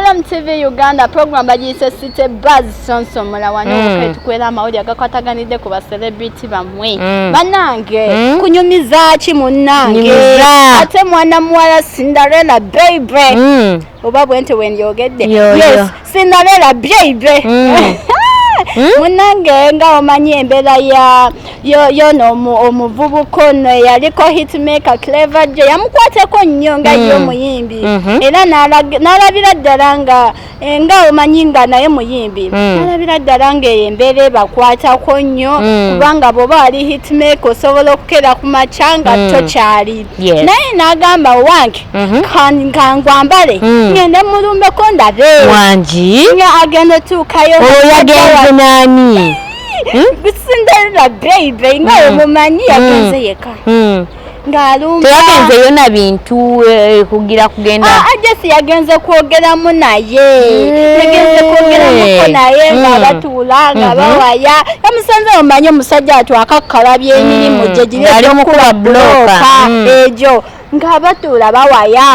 Alarm TV Uganda program bagiyise City Buzz Sonso mula wano tukwera amawuli agakwataganidde ku ba celebrity bamwe banange kunyumiza ki munnange ate mwana muwala Cinderella baby oba bwente wendyogedde yes Cinderella baby munange nga omanyi embeera yono omuvubuka ono yaliko hitmaker Clever J yamukwateko nnyo nga ye omuyimbi era n'alabira ddala nga omanyi nga naye muyimbi n'alabira ddala nga embeera ebakwatako nnyo kubanga bw'oba ali hitmaker osobola okukera ku makya nga tokyali naye n'agamba wange kangwambale ngende mulumbeko ndabe wangi nga agenda otuukayo nani Cinderella baby nga omumanyi yagenze yeka ng'alumba teyagenze yona bintu kugira kugenda ajasi yagenze kwogeramu naye yagenze kwogeramuko naye nga batuula nga bawaya yamusanze omanyi omusajja atwakakkalabya emirimu gye giri okukuba bulooka egyo nga batuula bawaya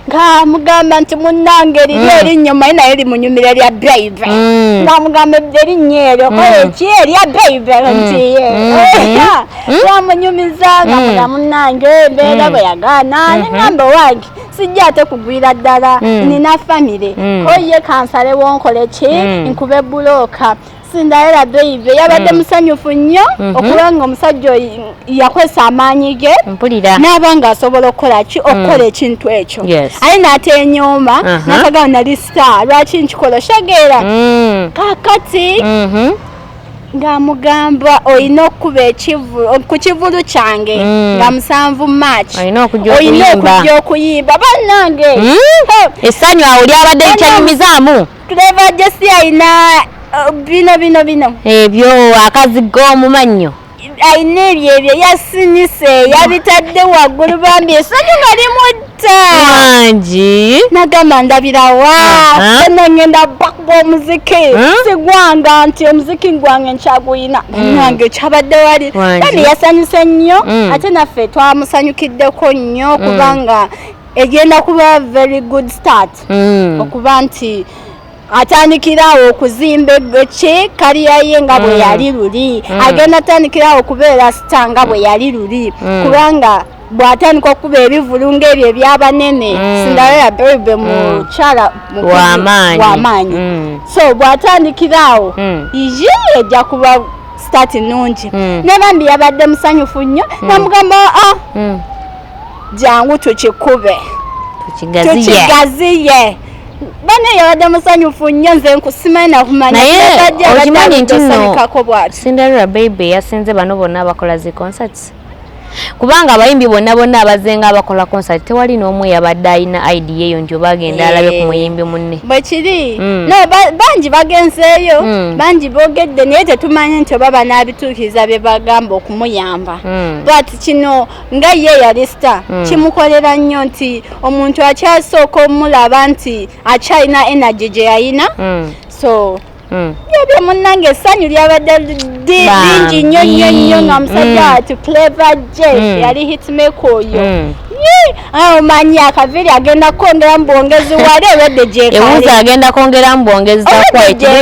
nga mugamba nti munnange eriri erinnyuma naye limunyumira lya baby nga mugamba erinnya eryo koleki erya baby nti yamunyumiza nga muna munnange embeera bwe yagaana nengamba wange sijja ate kugwira ddala nina famire oye kansalewo nkoleki nkube bulooka Cinderella baby yabadde musanyufu nnyo okuba nga omusajja yakwesa amaanyi ge n'abanga asobola okukola ekintu ekyo aye n'atenyooma n'akagamba nali star lwaki nkikola oshageera kakati ng'amugamba olina okuba ku kivulu kyange nga 7 March olina okujja okuyimba bannange essanyu awo lyabadde likyanyumizaamu Clever J si alina bino ebyo akazigo omumannyo ayina ebyo yasinise yabitadde waggulu bambi essanyu nga limutta wangi nagamba ndabirawa ena ngenda bakuba omuziki sigwanga nti omuziki gwange nkyaguyina nange kyabadde wali kandi yasanyuse nnyo ate naffe twamusanyukiddeko nnyo kubanga egenda kuba very good start okuba nti atandikirawo okuzimba kaliya ye nga bwe yali luli agenda atandikirawo okubeera sita nga bwe yali luli kubanga bw'atandika okuba ebivulu ng'ebyo ebyabanene Cinderella baby mukyala w'amaanyi so bw'atandikirawo ye ejja kuba start nungi ne bambi yabadde musanyufu nnyo namugamba jangu tukikube tukigaziye bane yabadde musanyufu nnyo nze nkusimanyi nakumanya naye okimanyi nti nno Cinderella baby yasinze bano bonna abakola zi concerts kubanga abayimbi bonna abazenga abakola concert tewali n'omu yabadde alina idea eyo nti bagenda alabe ku muyimbi munne bwe kiri no bangi bagenzeeyo bangi boogedde naye tetumanyi nti oba banaabituukiriza bye bagamba okumuyamba but kino nga ye yali star kimukolera nnyo nti omuntu akyasooka omulaba nti akyalina energy gye yalina so yabye munnange essanyu lyabadde lingi nnyo nga musajja ati Clever J yali hitmaker oyo omanyi akaviri agenda kwongeramu bwongezi wali ewedde gyekale ewuzi agenda kwongeramu bwongezi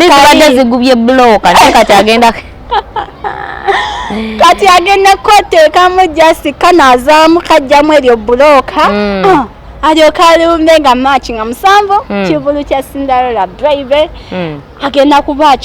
zibadde zigubye bulooka naye kati agenda kati agenda kwoteekamu just kanazaamu kajjamu eryo bulooka alyoka alumbe nga March nga 7 kivulu kya Cinderella baby agenda kuba